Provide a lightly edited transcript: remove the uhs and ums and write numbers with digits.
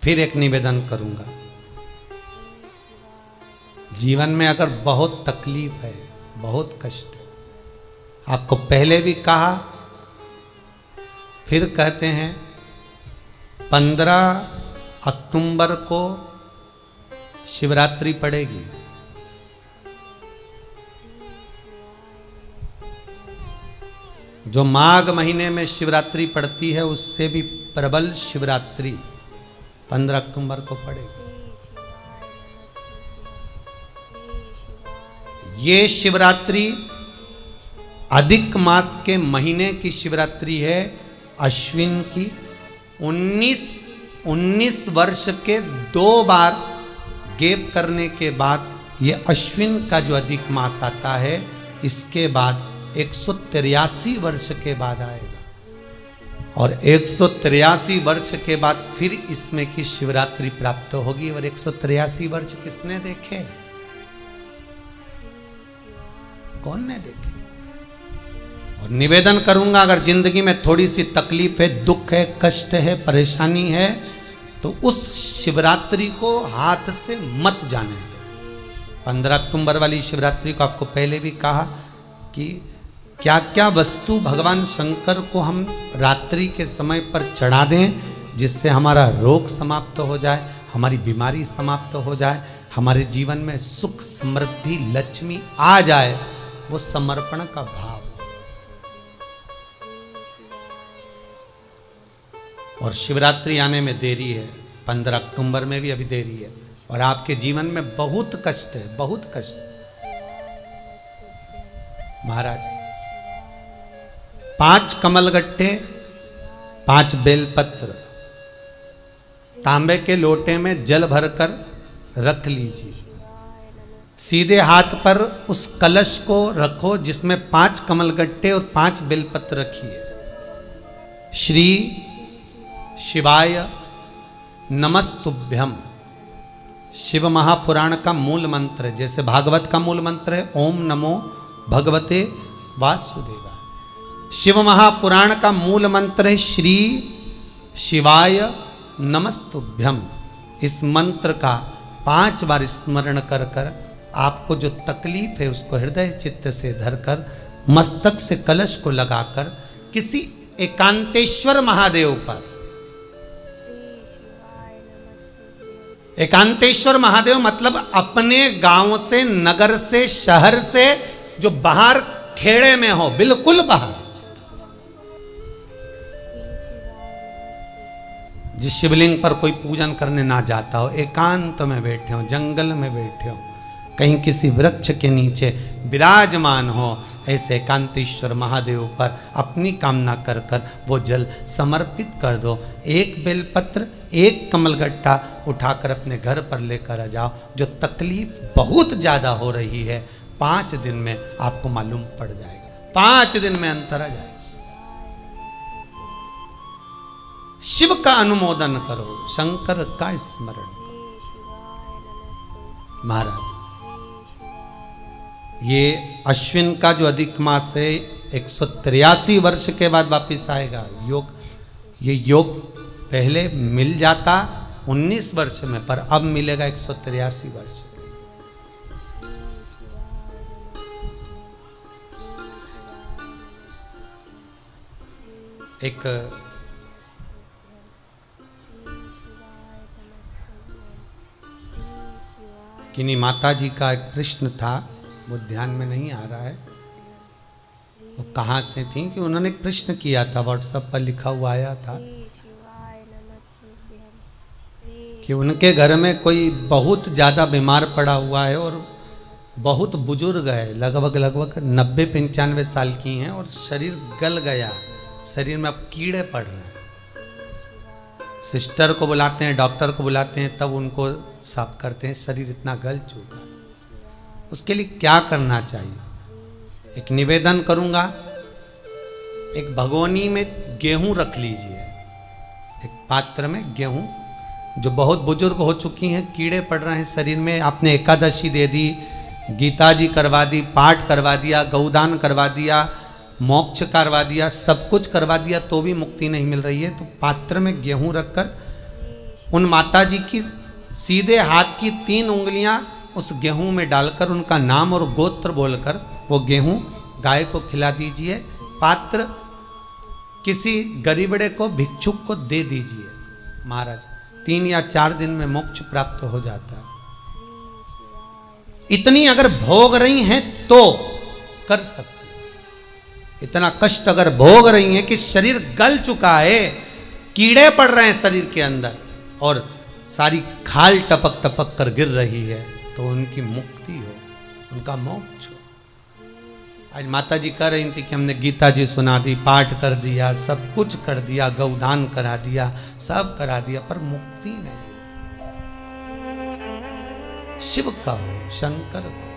फिर एक निवेदन करूंगा। जीवन में अगर बहुत तकलीफ है, बहुत कष्ट है, आपको पहले भी कहा, फिर कहते हैं 15 अक्टूबर को शिवरात्रि पड़ेगी। जो माघ महीने में शिवरात्रि पड़ती है उससे भी प्रबल शिवरात्रि 15 अक्टूबर को पड़ेगी। ये शिवरात्रि अधिक मास के महीने की शिवरात्रि है, अश्विन की। 19 वर्ष के 2 बार गैप करने के बाद ये अश्विन का जो अधिक मास आता है, इसके बाद 183 वर्ष के बाद आएगा और 183 वर्ष के बाद फिर इसमें की शिवरात्रि प्राप्त होगी। और 183 वर्ष किसने देखे? कौन ने देखे? और निवेदन करूंगा, अगर जिंदगी में थोड़ी सी तकलीफ है, दुख है, कष्ट है, परेशानी है, तो उस शिवरात्रि को हाथ से मत जाने दो। 15 अक्टूबर वाली शिवरात्रि को आपको पहले भी कहा कि क्या क्या वस्तु भगवान शंकर को हम रात्रि के समय पर चढ़ा दें, जिससे हमारा रोग समाप्त हो जाए, हमारी बीमारी समाप्त हो जाए, हमारे जीवन में सुख समृद्धि लक्ष्मी आ जाए। वो समर्पण का भाव। और शिवरात्रि आने में देरी है, 15 अक्टूबर में भी अभी देरी है, और आपके जीवन में बहुत कष्ट है, बहुत कष्ट। महाराज 5 कमलगट्टे, 5 बेलपत्र तांबे के लोटे में जल भरकर रख लीजिए। सीधे हाथ पर उस कलश को रखो जिसमें 5 कमलगट्टे और 5 बेलपत्र रखिए। श्री शिवाय नमस्तुभ्यम शिव महापुराण का मूल मंत्र है, जैसे भागवत का मूल मंत्र है ओम नमो भगवते वासुदेवाय। शिव महापुराण का मूल मंत्र है श्री शिवाय नमस्तुभ्यम। इस मंत्र का 5 बार स्मरण कर कर आपको जो तकलीफ है उसको हृदय चित्त से धरकर मस्तक से कलश को लगाकर किसी एकांतेश्वर महादेव पर, एकांतेश्वर महादेव मतलब अपने गांव से, नगर से, शहर से जो बाहर खेड़े में हो, बिल्कुल बाहर, जिस शिवलिंग पर कोई पूजन करने ना जाता हो, एकांत में बैठे हो, जंगल में बैठे हो, कहीं किसी वृक्ष के नीचे विराजमान हो, ऐसे एकांतेश्वर महादेव पर अपनी कामना कर कर वो जल समर्पित कर दो। 1 बेलपत्र, 1 कमलगट्टा उठाकर अपने घर पर लेकर आ जाओ। जो तकलीफ बहुत ज़्यादा हो रही है 5 दिन में आपको मालूम पड़ जाएगा, 5 दिन में अंतर आ जाएगा। शिव का अनुमोदन करो, शंकर का स्मरण करो। महाराज ये अश्विन का जो अधिक मास है 183 वर्ष के बाद वापिस आएगा। योग, ये योग पहले मिल जाता 19 वर्ष में, पर अब मिलेगा 183 वर्ष। एक किन्हीं माता जी का एक प्रश्न था, वो ध्यान में नहीं आ रहा है वो कहाँ से थी, कि उन्होंने एक प्रश्न किया था, व्हाट्सएप पर लिखा हुआ आया था कि उनके घर में कोई बहुत ज़्यादा बीमार पड़ा हुआ है और बहुत बुजुर्ग है, लगभग 90-95 साल की हैं, और शरीर गल गया, शरीर में अब कीड़े पड़ रहे हैं। सिस्टर को बुलाते हैं, डॉक्टर को बुलाते हैं, तब उनको साफ करते हैं, शरीर इतना गल चुका है। उसके लिए क्या करना चाहिए? एक निवेदन करूंगा, एक भगोनी में गेहूं रख लीजिए, एक पात्र में गेहूं, जो बहुत बुजुर्ग हो चुकी हैं, कीड़े पड़ रहे हैं शरीर में, आपने एकादशी दे दी, गीता जी करवा दी, पाठ करवा दिया, गौदान करवा दिया, मोक्ष करवा दिया, सब कुछ करवा दिया, तो भी मुक्ति नहीं मिल रही है, तो पात्र में गेहूं रखकर उन माता जी की सीधे हाथ की 3 उंगलियां उस गेहूं में डालकर उनका नाम और गोत्र बोलकर वो गेहूं गाय को खिला दीजिए, पात्र किसी गरीबड़े को, भिक्षुक को दे दीजिए। महाराज 3 या 4 दिन में मोक्ष प्राप्त हो जाता है। इतनी अगर भोग रही हैं तो कर सकते। इतना कष्ट अगर भोग रही हैं कि शरीर गल चुका है, कीड़े पड़ रहे हैं शरीर के अंदर और सारी खाल टपक टपक कर गिर रही है, तो उनकी मुक्ति हो, उनका मोक्ष हो। आज माता जी कह रही थी कि हमने गीता जी सुना दी, पाठ कर दिया, सब कुछ कर दिया, गौदान करा दिया, सब करा दिया, पर मुक्ति नहीं। शिव का हो, शंकर को